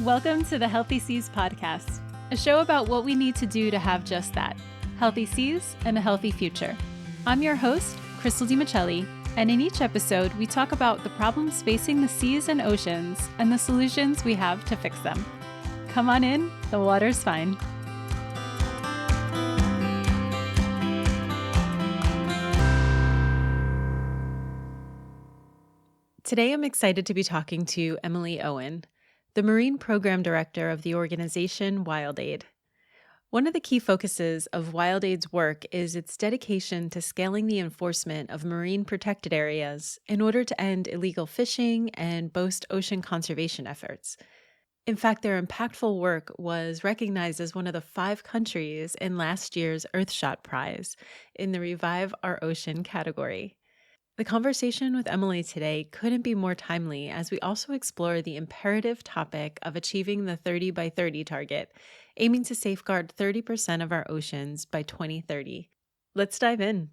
Welcome to the Healthy Seas Podcast, a show about what we need to do to have just that, healthy seas and a healthy future. I'm your host, Crystal DiMichelli, and in each episode, we talk about the problems facing the seas and oceans and the solutions we have to fix them. Come on in, the water's fine. Today, I'm excited to be talking to Emily Owen, the Marine Program Director of the organization WildAid. One of the key focuses of WildAid's work is its dedication to scaling the enforcement of marine protected areas in order to end illegal fishing and boost ocean conservation efforts. In fact, their impactful work was recognized as one of the 5 countries in last year's Earthshot Prize in the Revive Our Ocean category. The conversation with Emily today couldn't be more timely as we also explore the imperative topic of achieving the 30 by 30 target, aiming to safeguard 30% of our oceans by 2030. Let's dive in.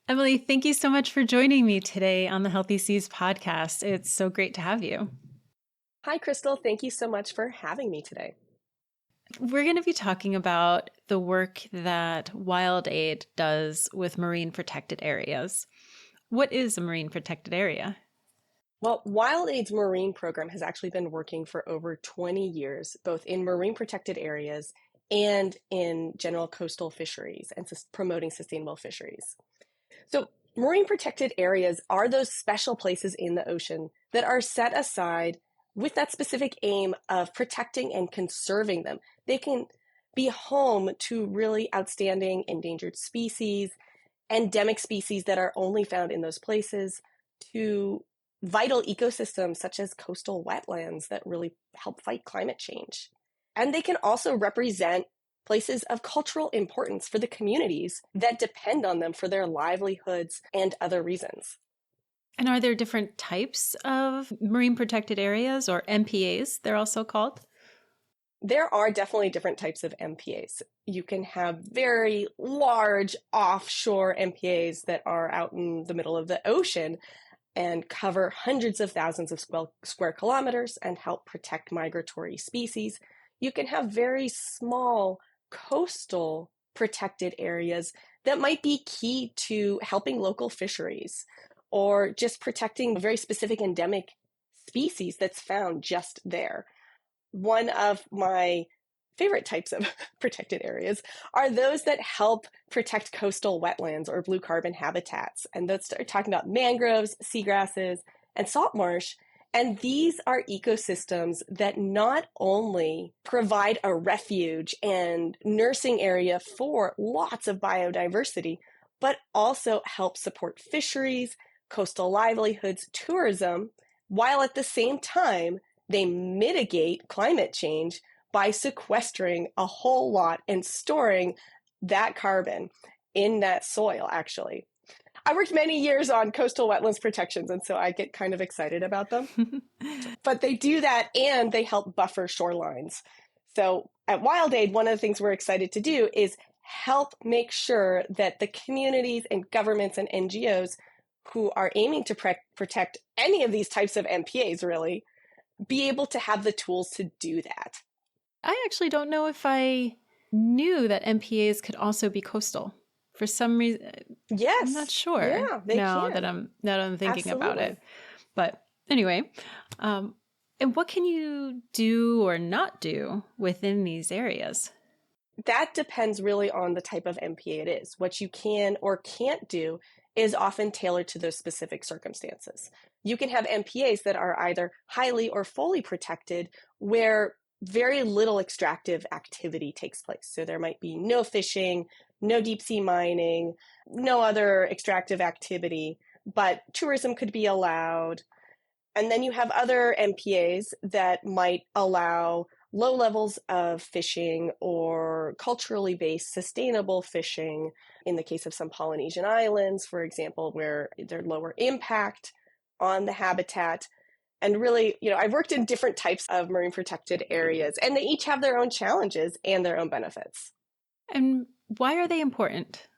Emily, thank you so much for joining me today on the Healthy Seas podcast. It's so great to have you. Hi, Crystal. Thank you so much for having me today. We're going to be talking about the work that WildAid does with marine protected areas. What is a marine protected area? Well, WildAid's marine program has actually been working for over 20 years, both in marine protected areas and in general coastal fisheries and promoting sustainable fisheries. So marine protected areas are those special places in the ocean that are set aside with that specific aim of protecting and conserving them. They can be home to really outstanding endangered species, endemic species that are only found in those places, to vital ecosystems such as coastal wetlands that really help fight climate change. And they can also represent places of cultural importance for the communities that depend on them for their livelihoods and other reasons. And are there different types of marine protected areas, or MPAs, they're also called? There are definitely different types of MPAs. You can have very large offshore MPAs that are out in the middle of the ocean and cover hundreds of thousands of square kilometers and help protect migratory species. You can have very small coastal protected areas that might be key to helping local fisheries or just protecting a very specific endemic species that's found just there. One of my favorite types of protected areas are those that help protect coastal wetlands or blue carbon habitats. And those are talking about mangroves, seagrasses, and salt marsh. And these are ecosystems that not only provide a refuge and nursing area for lots of biodiversity, but also help support fisheries, coastal livelihoods, tourism, while at the same time, they mitigate climate change by sequestering a whole lot and storing that carbon in that soil, actually. I worked many years on coastal wetlands protections, and so I get kind of excited about them. But they do that, and they help buffer shorelines. So at WildAid, one of the things we're excited to do is help make sure that the communities and governments and NGOs who are aiming to protect any of these types of MPAs, really, be able to have the tools to do that. I actually don't know if I knew that MPAs could also be coastal. For some reason, yes, I'm not sure. Yeah, they can. That I'm thinking Absolutely. about it. But anyway, and what can you do or not do within these areas? That depends really on the type of MPA it is. What you can or can't do is often tailored to those specific circumstances. You can have MPAs that are either highly or fully protected where very little extractive activity takes place. So there might be no fishing, no deep sea mining, no other extractive activity, but tourism could be allowed. And then you have other MPAs that might allow low levels of fishing or culturally based sustainable fishing. In the case of some Polynesian islands, for example, where they're lower impact on the habitat. And really, I've worked in different types of marine protected areas, and they each have their own challenges and their own benefits. And why are they important?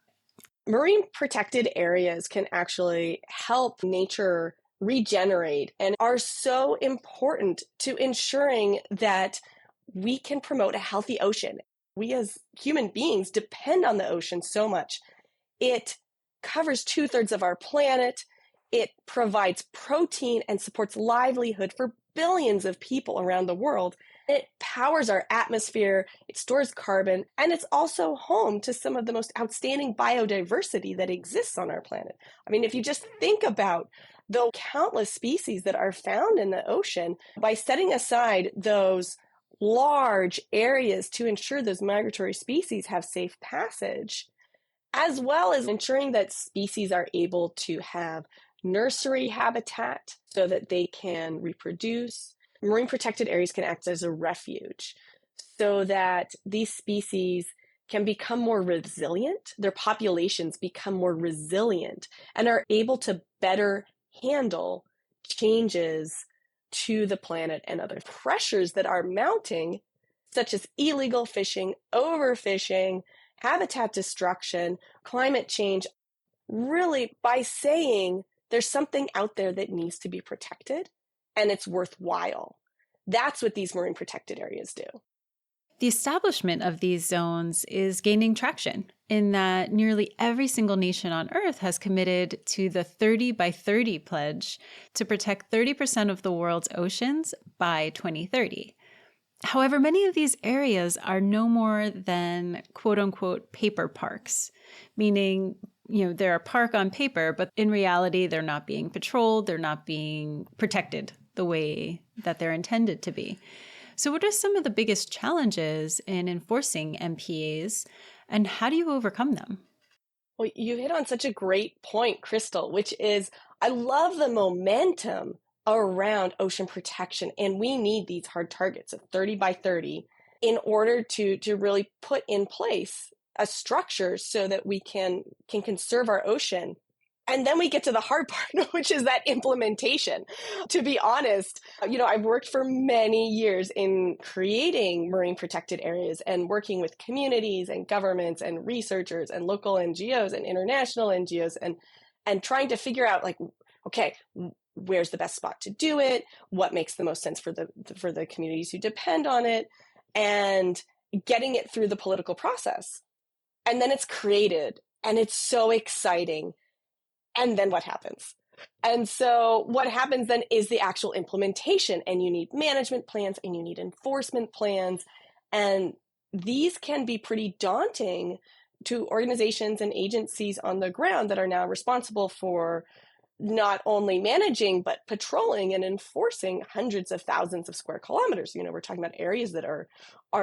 Marine protected areas can actually help nature regenerate and are so important to ensuring that we can promote a healthy ocean. We as human beings depend on the ocean so much. It covers 2/3 of our planet. It provides protein and supports livelihood for billions of people around the world. It powers our atmosphere, it stores carbon, and it's also home to some of the most outstanding biodiversity that exists on our planet. I mean, if you just think about the countless species that are found in the ocean, by setting aside those large areas to ensure those migratory species have safe passage, as well as ensuring that species are able to have nursery habitat so that they can reproduce. Marine protected areas can act as a refuge so that these species can become more resilient, their populations become more resilient, and are able to better handle changes to the planet and other pressures that are mounting, such as illegal fishing, overfishing, habitat destruction, climate change, really by saying there's something out there that needs to be protected and it's worthwhile. That's what these marine protected areas do. The establishment of these zones is gaining traction in that nearly every single nation on Earth has committed to the 30 by 30 pledge to protect 30% of the world's oceans by 2030. However, many of these areas are no more than quote unquote paper parks, meaning, they're a park on paper, but in reality, they're not being patrolled, they're not being protected the way that they're intended to be. So, what are some of the biggest challenges in enforcing MPAs, and how do you overcome them? Well, you hit on such a great point, Crystal, which is I love the momentum around ocean protection, and we need these hard targets of 30 by 30 in order to really put in place a structure so that we can conserve our ocean. And then we get to the hard part, which is that implementation. To be honest, I've worked for many years in creating marine protected areas and working with communities and governments and researchers and local NGOs and international NGOs and trying to figure out okay, where's the best spot to do it? What makes the most sense for the communities who depend on it, and getting it through the political process. And then it's created and it's so exciting. And then what happens? And so what happens then is the actual implementation, and you need management plans and you need enforcement plans. And these can be pretty daunting to organizations and agencies on the ground that are now responsible for not only managing, but patrolling and enforcing hundreds of thousands of square kilometers. We're talking about areas that are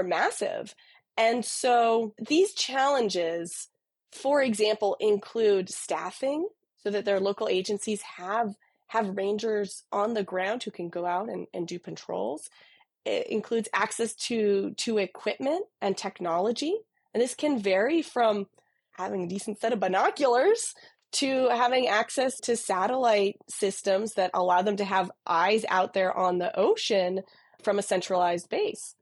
massive. And so these challenges, for example, include staffing, so that their local agencies have rangers on the ground who can go out and do patrols. It includes access to equipment and technology. And this can vary from having a decent set of binoculars to having access to satellite systems that allow them to have eyes out there on the ocean from a centralized base.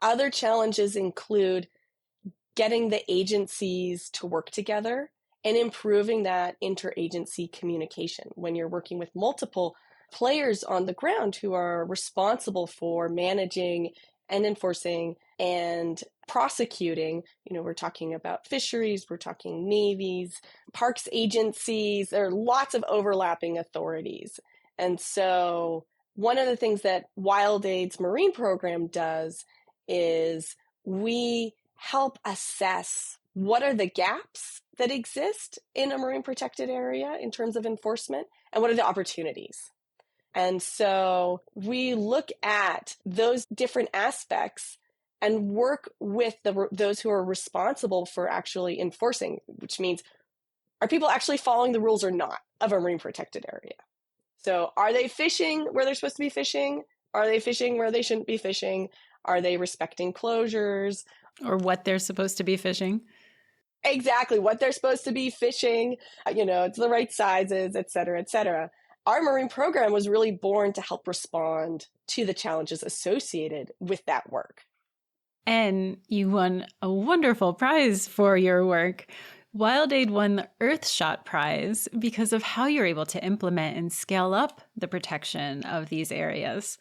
Other challenges include getting the agencies to work together and improving that interagency communication when you're working with multiple players on the ground who are responsible for managing and enforcing and prosecuting. We're talking about fisheries, we're talking navies, parks agencies. There are lots of overlapping authorities. And so one of the things that WildAid's marine program does is we help assess what are the gaps that exist in a marine protected area in terms of enforcement, and what are the opportunities. And so we look at those different aspects and work with those who are responsible for actually enforcing, which means, are people actually following the rules or not of a marine protected area? So are they fishing where they're supposed to be fishing? Are they fishing where they shouldn't be fishing? Are they respecting closures? Or what they're supposed to be fishing? Exactly, what they're supposed to be fishing, it's the right sizes, et cetera, et cetera. Our marine program was really born to help respond to the challenges associated with that work. And you won a wonderful prize for your work. WildAid won the Earthshot Prize because of how you're able to implement and scale up the protection of these areas.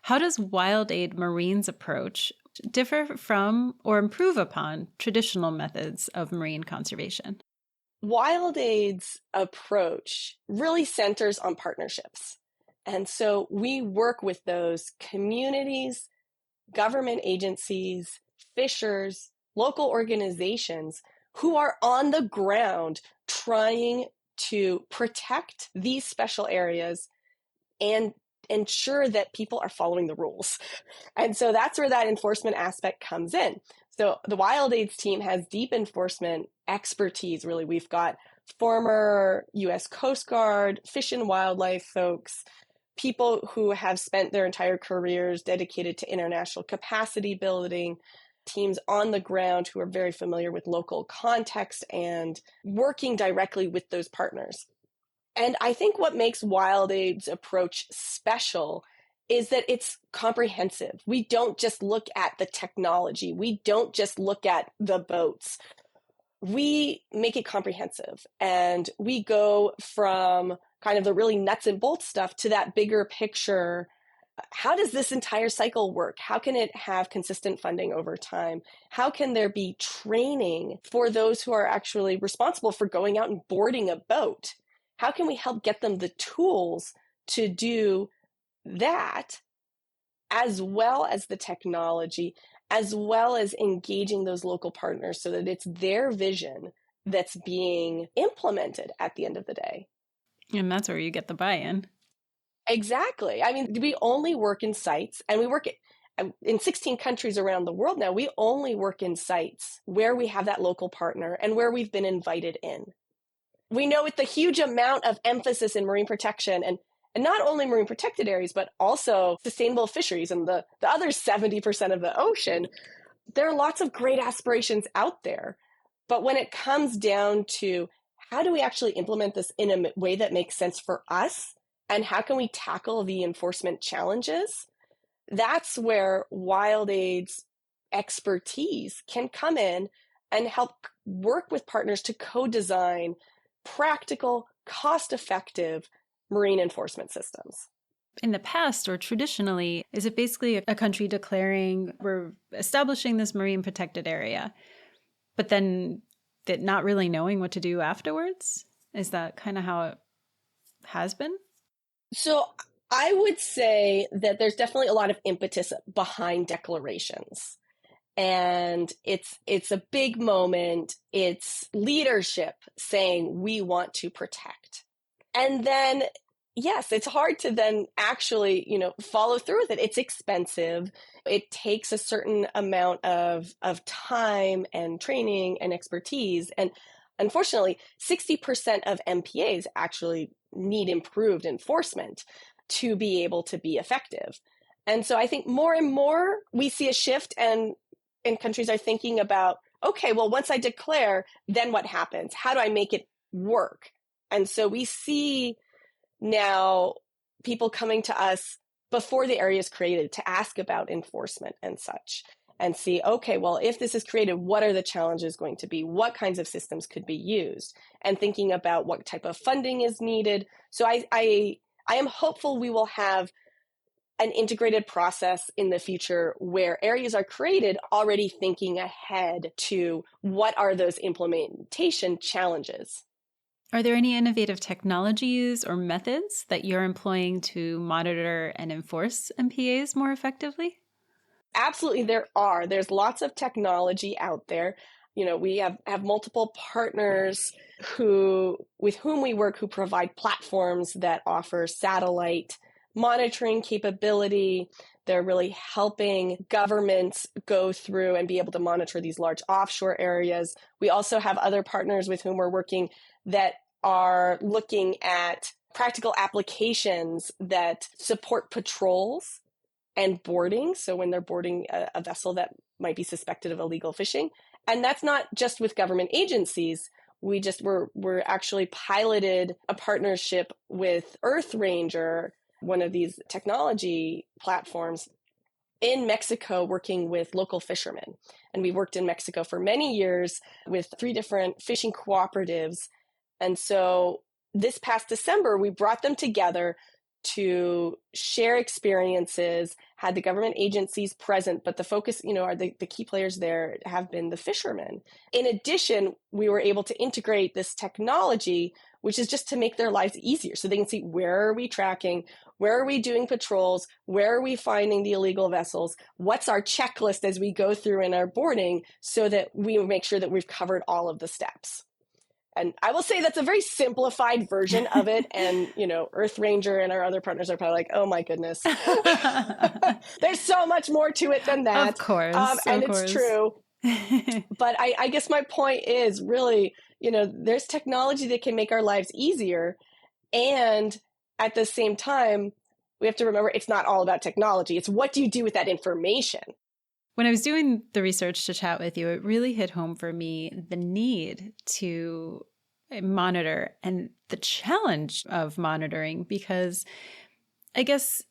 How does WildAid Marine's approach differ from or improve upon traditional methods of marine conservation? WildAid's approach really centers on partnerships. And so we work with those communities, government agencies, fishers, local organizations who are on the ground trying to protect these special areas and ensure that people are following the rules. And so that's where that enforcement aspect comes in. So the WildAid's team has deep enforcement expertise, really. We've got former US Coast Guard, fish and wildlife folks, people who have spent their entire careers dedicated to international capacity building, teams on the ground who are very familiar with local context and working directly with those partners. And I think what makes WildAid's approach special is that it's comprehensive. We don't just look at the technology. We don't just look at the boats. We make it comprehensive, and we go from kind of the really nuts and bolts stuff to that bigger picture. How does this entire cycle work? How can it have consistent funding over time? How can there be training for those who are actually responsible for going out and boarding a boat? How can we help get them the tools to do that, as well as the technology, as well as engaging those local partners so that it's their vision that's being implemented at the end of the day? And that's where you get the buy in. Exactly. I mean, we only work in sites, and we work in 16 countries around the world now. We only work in sites where we have that local partner and where we've been invited in. We know with the huge amount of emphasis in marine protection and not only marine protected areas, but also sustainable fisheries and the other 70% of the ocean, there are lots of great aspirations out there. But when it comes down to how do we actually implement this in a way that makes sense for us, and how can we tackle the enforcement challenges, that's where WildAid's expertise can come in and help work with partners to co-design practical, cost-effective marine enforcement systems. In the past, or traditionally, is it basically a country declaring we're establishing this marine protected area, but then not really knowing what to do afterwards? Is that kind of how it has been? So I would say that there's definitely a lot of impetus behind declarations. And it's a big moment. It's leadership saying we want to protect. And then, yes, it's hard to then actually, follow through with it. It's expensive. It takes a certain amount of time and training and expertise. And unfortunately, 60% of MPAs actually need improved enforcement to be able to be effective. And so I think more and more we see a shift, and countries are thinking about, okay, well, once I declare, then what happens? How do I make it work? And so we see now people coming to us before the area is created to ask about enforcement and such, and see, okay, well, if this is created, what are the challenges going to be? What kinds of systems could be used? And thinking about what type of funding is needed. So I am hopeful we will have an integrated process in the future where areas are created already thinking ahead to what are those implementation challenges. Are there any innovative technologies or methods that you're employing to monitor and enforce MPAs more effectively? Absolutely, there are. There's lots of technology out there. We have multiple partners with whom we work who provide platforms that offer satellite monitoring capability. They're really helping governments go through and be able to monitor these large offshore areas. We also have other partners with whom we're working that are looking at practical applications that support patrols and boarding. So when they're boarding a vessel that might be suspected of illegal fishing. And that's not just with government agencies. We're actually piloted a partnership with Earth Ranger, one of these technology platforms, in Mexico working with local fishermen. And we worked in Mexico for many years with 3 different fishing cooperatives. And so this past December, we brought them together to share experiences, had the government agencies present, but the focus, are the key players there have been the fishermen. In addition, we were able to integrate this technology, which is just to make their lives easier. So they can see, where are we tracking? Where are we doing patrols? Where are we finding the illegal vessels? What's our checklist as we go through in our boarding, so that we make sure that we've covered all of the steps. And I will say that's a very simplified version of it. And, Earth Ranger and our other partners are probably like, oh my goodness, there's so much more to it than that. Of course. And it's true. But I guess my point is really, there's technology that can make our lives easier. And at the same time, we have to remember, it's not all about technology. It's what do you do with that information? When I was doing the research to chat with you, it really hit home for me the need to monitor and the challenge of monitoring, because I guess,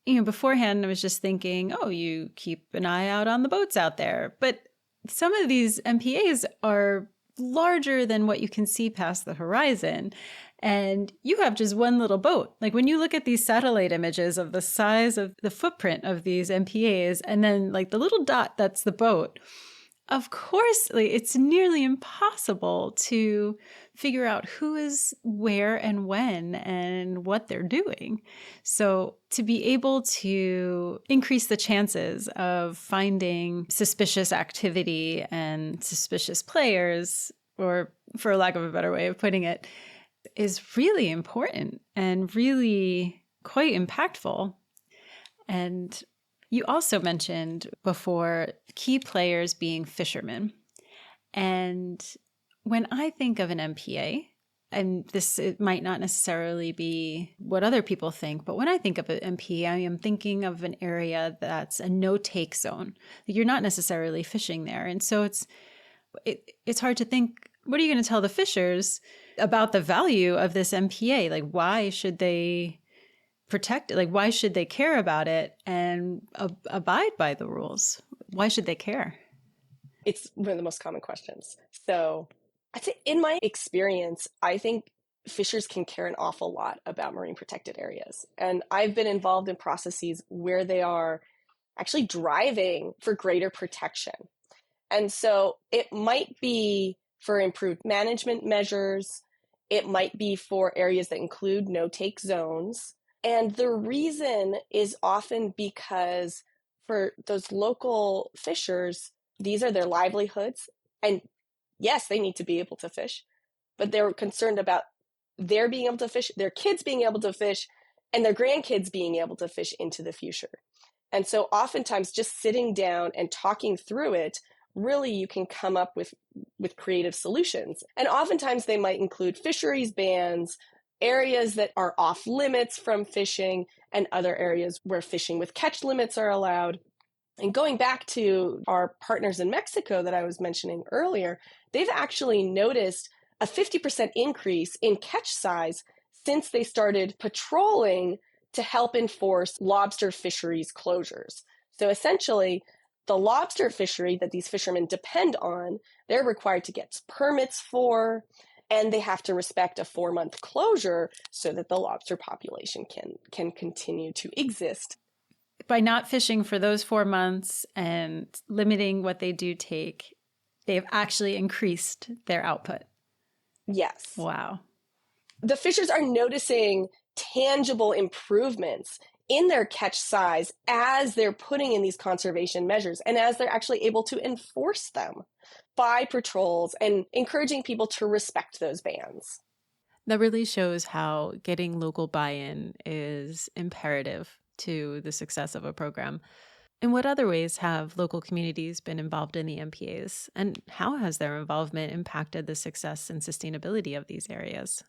beforehand I was just thinking, oh, you keep an eye out on the boats out there. But some of these MPAs are larger than what you can see past the horizon. And you have just one little boat. Like when you look at these satellite images of the size of the footprint of these MPAs, and then like the little dot that's the boat, of course, like, it's nearly impossible to figure out who is where and when and what they're doing. So to be able to increase the chances of finding suspicious activity and suspicious players, or for lack of a better way of putting it, is really important and really quite impactful. And you also mentioned before key players being fishermen. And when I think of an MPA, and it might not necessarily be what other people think, but when I think of an MPA, I am thinking of an area that's a no-take zone. You're not necessarily fishing there. And so it's hard to think, what are you going to tell the fishers about the value of this MPA? Like, why should they protect it? Like, why should they care about it and abide by the rules? Why should they care? It's one of the most common questions. So I'd say, in my experience, I think fishers can care an awful lot about marine protected areas. And I've been involved in processes where they are actually driving for greater protection. And so it might be for improved management measures. It might be for areas that include no-take zones. And the reason is often because for those local fishers, these are their livelihoods. And yes, they need to be able to fish, but they're concerned about their being able to fish, their kids being able to fish, and their grandkids being able to fish into the future. And so oftentimes just sitting down and talking through it, really you can come up with creative solutions. And oftentimes they might include fisheries bans, areas that are off limits from fishing, and other areas where fishing with catch limits are allowed. And going back to our partners in Mexico that I was mentioning earlier, they've actually noticed a 50% increase in catch size since they started patrolling to help enforce lobster fisheries closures. So essentially, the lobster fishery that these fishermen depend on, they're required to get permits for, and they have to respect a 4-month closure so that the lobster population can continue to exist. By not fishing for those 4 months and limiting what they do take, they've actually increased their output. Yes. Wow. The fishers are noticing tangible improvements in their catch size as they're putting in these conservation measures and as they're actually able to enforce them by patrols and encouraging people to respect those bans. That really shows how getting local buy-in is imperative to the success of a program. In what other ways have local communities been involved in the MPAs, and how has their involvement impacted the success and sustainability of these areas?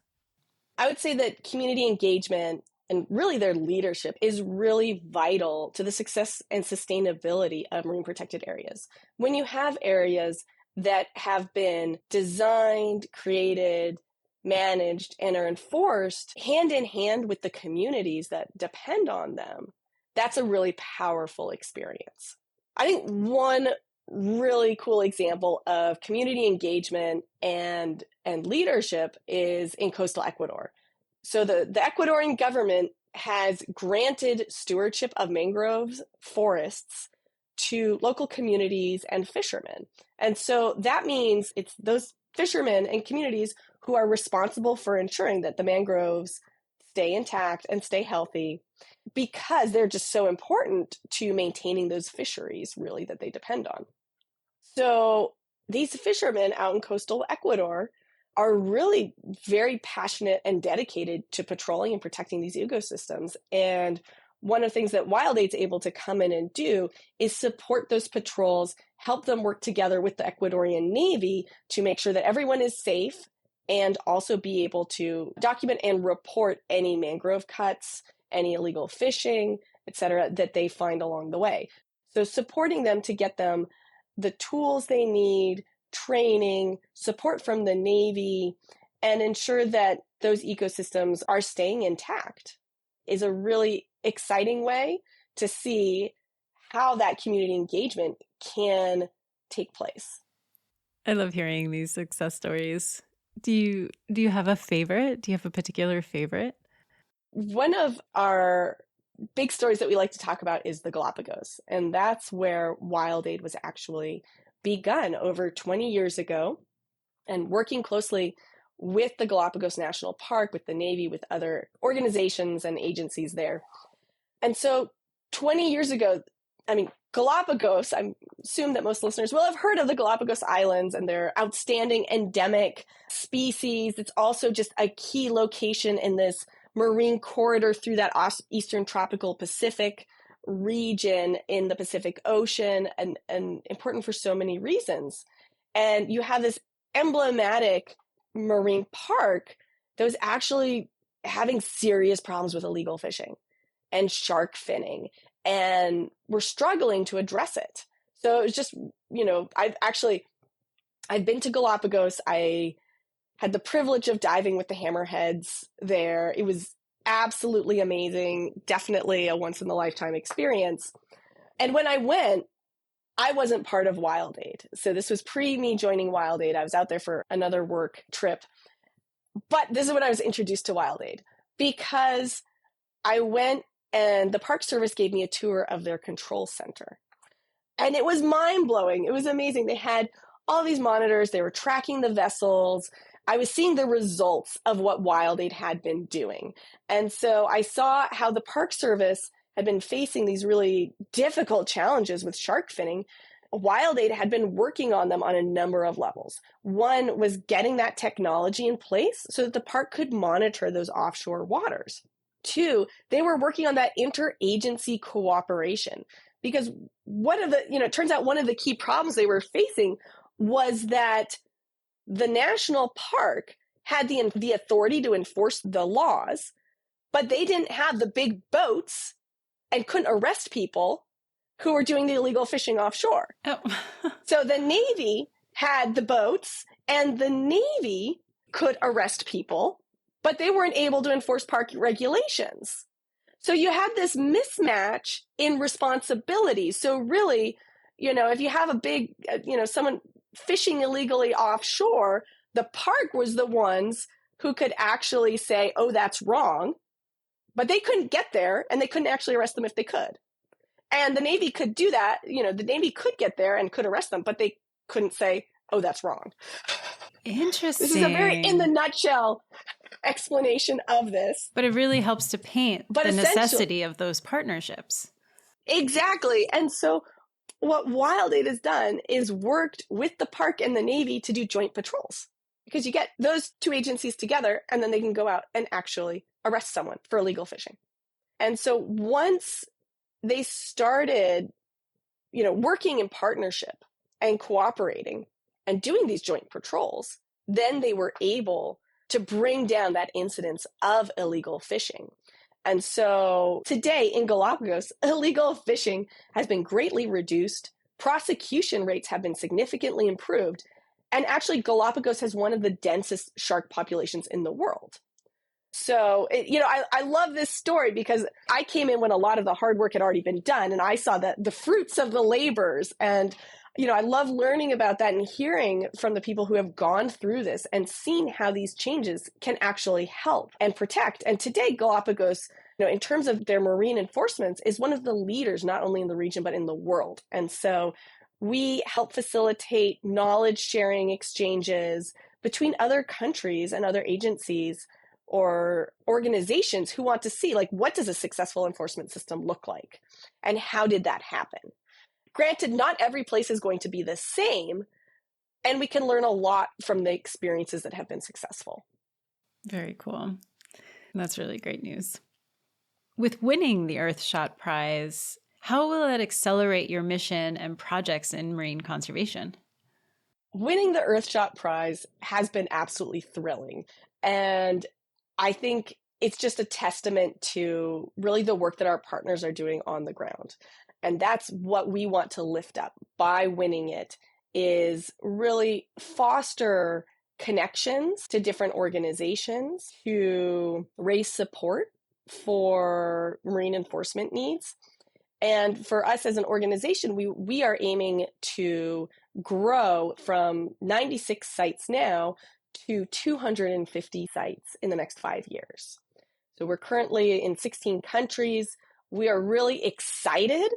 I would say that community engagement and really their leadership is really vital to the success and sustainability of marine protected areas. When you have areas that have been designed, created, managed, and are enforced hand in hand with the communities that depend on them, that's a really powerful experience. I think one really cool example of community engagement and leadership is in coastal Ecuador. So the Ecuadorian government has granted stewardship of mangrove forests to local communities and fishermen. And so that means it's those fishermen and communities who are responsible for ensuring that the mangroves stay intact and stay healthy, because they're just so important to maintaining those fisheries, really, that they depend on. So these fishermen out in coastal Ecuador are really very passionate and dedicated to patrolling and protecting these ecosystems. And one of the things that WildAid's able to come in and do is support those patrols, help them work together with the Ecuadorian Navy to make sure that everyone is safe, and also be able to document and report any mangrove cuts, any illegal fishing, etc., that they find along the way. So supporting them to get them the tools they need, training, support from the Navy, and ensure that those ecosystems are staying intact is a really exciting way to see how that community engagement can take place. I love hearing these success stories. Do you have a favorite? Do you have a particular favorite? One of our big stories that we like to talk about is the Galapagos, and that's where WildAid was actually begun over 20 years ago, and working closely with the Galapagos National Park, with the Navy, with other organizations and agencies there. And so 20 years ago, Galapagos, I assume that most listeners will have heard of the Galapagos Islands and their outstanding endemic species. It's also just a key location in this marine corridor through that eastern tropical Pacific region in the Pacific Ocean, and important for so many reasons. And you have this emblematic marine park that was actually having serious problems with illegal fishing and shark finning, and we're struggling to address it. So it was just, I've been to Galapagos. I had the privilege of diving with the hammerheads there. It was absolutely amazing. Definitely a once in a lifetime experience. And when I went, I wasn't part of WildAid. So this was pre me joining WildAid. I was out there for another work trip. But this is when I was introduced to WildAid, because I went and the Park Service gave me a tour of their control center. And it was mind-blowing. It was amazing. They had all these monitors. They were tracking the vessels. I was seeing the results of what WildAid had been doing. And so I saw how the Park Service had been facing these really difficult challenges with shark finning. WildAid had been working on them on a number of levels. One was getting that technology in place so that the park could monitor those offshore waters. Two, they were working on that interagency cooperation, because it turns out one of the key problems they were facing was that the national park had the authority to enforce the laws, but they didn't have the big boats and couldn't arrest people who were doing the illegal fishing offshore. Oh. So the Navy had the boats, and the Navy could arrest people, but they weren't able to enforce park regulations. So you had this mismatch in responsibilities. So really, if you have a big, someone fishing illegally offshore, the park was the ones who could actually say, oh, that's wrong. But they couldn't get there, and they couldn't actually arrest them if they could. And the Navy could do that. The Navy could get there and could arrest them, but they couldn't say, oh, that's wrong. Interesting. This is a very in the nutshell explanation of this. But it really helps to paint the necessity of those partnerships. Exactly. And so what WildAid has done is worked with the park and the Navy to do joint patrols, because you get those two agencies together and then they can go out and actually arrest someone for illegal fishing. And so once they started, working in partnership and cooperating and doing these joint patrols, then they were able to bring down that incidence of illegal fishing. And so today in Galapagos, illegal fishing has been greatly reduced. Prosecution rates have been significantly improved. And actually, Galapagos has one of the densest shark populations in the world. So, I love this story because I came in when a lot of the hard work had already been done, and I saw the fruits of the labors. And, I love learning about that and hearing from the people who have gone through this and seen how these changes can actually help and protect. And today, Galapagos, in terms of their marine enforcement, is one of the leaders, not only in the region, but in the world. And so we help facilitate knowledge sharing exchanges between other countries and other agencies or organizations who want to see, like, what does a successful enforcement system look like? And how did that happen? Granted, not every place is going to be the same, and we can learn a lot from the experiences that have been successful. Very cool. That's really great news. With winning the Earthshot Prize, how will it accelerate your mission and projects in marine conservation? Winning the Earthshot Prize has been absolutely thrilling. And I think it's just a testament to really the work that our partners are doing on the ground. And that's what we want to lift up by winning it, is really foster connections to different organizations to raise support for marine enforcement needs. And for us as an organization, we are aiming to grow from 96 sites now to 250 sites in the next 5 years. So we're currently in 16 countries. We are really excited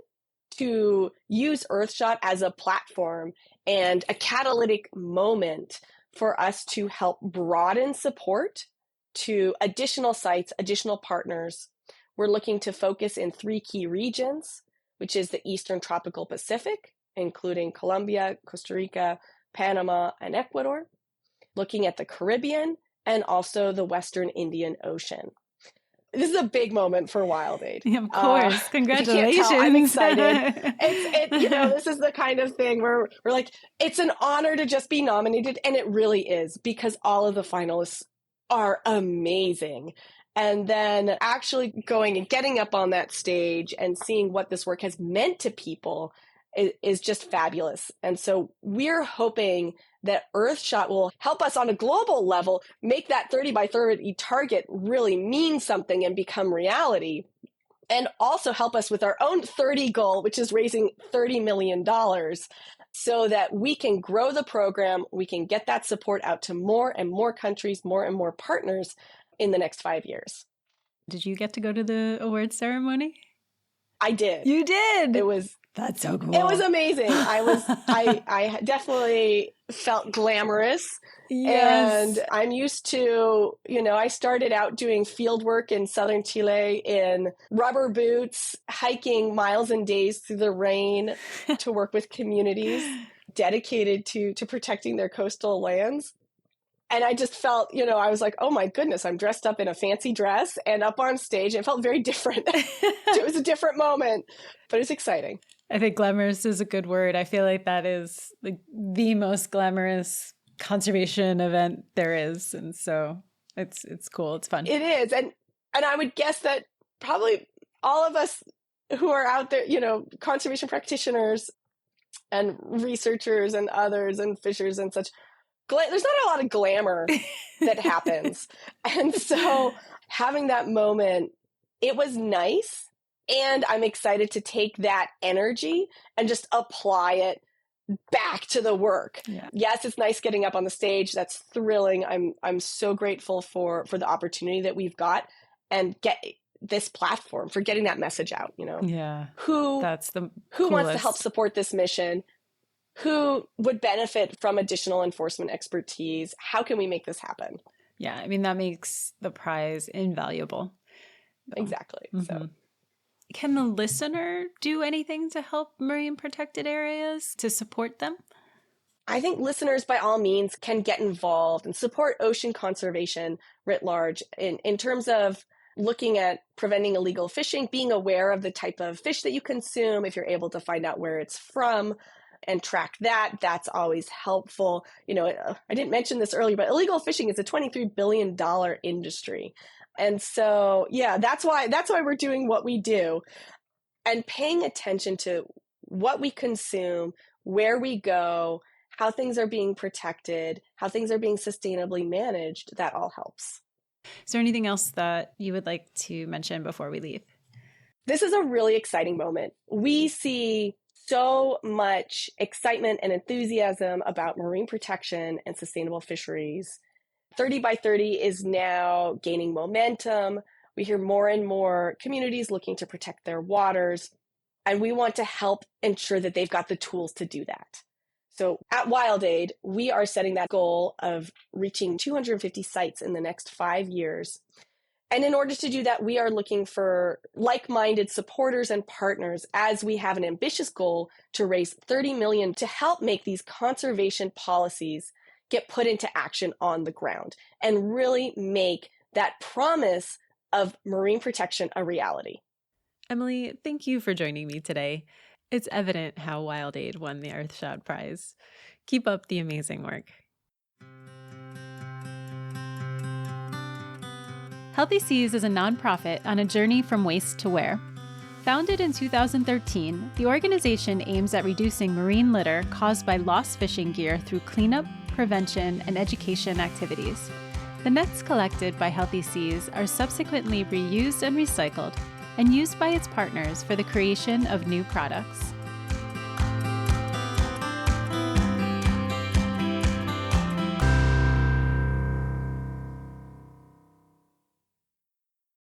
to use Earthshot as a platform and a catalytic moment for us to help broaden support to additional sites, additional partners. We're looking to focus in 3 key regions, which is the Eastern Tropical Pacific, including Colombia, Costa Rica, Panama, and Ecuador, looking at the Caribbean, and also the Western Indian Ocean. This is a big moment for WildAid. Of course. Congratulations. If you can't tell, I'm excited. This is the kind of thing where we're like, it's an honor to just be nominated. And it really is, because all of the finalists are amazing. And then actually going and getting up on that stage and seeing what this work has meant to people is just fabulous. And so we're hoping that Earthshot will help us on a global level make that 30 by 30 target really mean something and become reality, and also help us with our own 30 goal, which is raising $30 million, so that we can grow the program, we can get that support out to more and more countries, more and more partners in the next 5 years. Did you get to go to the awards ceremony? I did. You did? That's so cool. It was amazing. I definitely felt glamorous. Yes. And I'm used to, I started out doing field work in southern Chile in rubber boots, hiking miles and days through the rain to work with communities dedicated to protecting their coastal lands. And I just felt, I was like, oh my goodness, I'm dressed up in a fancy dress and up on stage. It felt very different. It was a different moment, but it's exciting. I think glamorous is a good word. I feel like that is like the most glamorous conservation event there is. And so it's cool. It's fun. It is. And I would guess that probably all of us who are out there, conservation practitioners and researchers and others and fishers and such, there's not a lot of glamour that happens. And so having that moment, it was nice. And I'm excited to take that energy and just apply it back to the work. Yeah. Yes, it's nice getting up on the stage. That's thrilling. I'm so grateful for the opportunity that we've got and get this platform for getting that message out, Yeah. Who wants to help support this mission? Who would benefit from additional enforcement expertise? How can we make this happen? Yeah, I mean, that makes the prize invaluable. Exactly. Mm-hmm. So, can the listener do anything to help marine protected areas, to support them? I think listeners, by all means, can get involved and support ocean conservation writ large in terms of looking at preventing illegal fishing, being aware of the type of fish that you consume, if you're able to find out where it's from and track that, that's always helpful. I didn't mention this earlier, but illegal fishing is a $23 billion industry. And so, yeah, that's why we're doing what we do, and paying attention to what we consume, where we go, how things are being protected, how things are being sustainably managed. That all helps. Is there anything else that you would like to mention before we leave? This is a really exciting moment. We see so much excitement and enthusiasm about marine protection and sustainable fisheries. 30 by 30 is now gaining momentum. We hear more and more communities looking to protect their waters, and we want to help ensure that they've got the tools to do that. So at WildAid, we are setting that goal of reaching 250 sites in the next 5 years. And in order to do that, we are looking for like-minded supporters and partners as we have an ambitious goal to raise 30 million to help make these conservation policies get put into action on the ground and really make that promise of marine protection a reality. Emily, thank you for joining me today. It's evident how WildAid won the Earthshot Prize. Keep up the amazing work. Healthy Seas is a nonprofit on a journey from waste to where. Founded in 2013, the organization aims at reducing marine litter caused by lost fishing gear through cleanup, prevention, and education activities. The nets collected by Healthy Seas are subsequently reused and recycled and used by its partners for the creation of new products.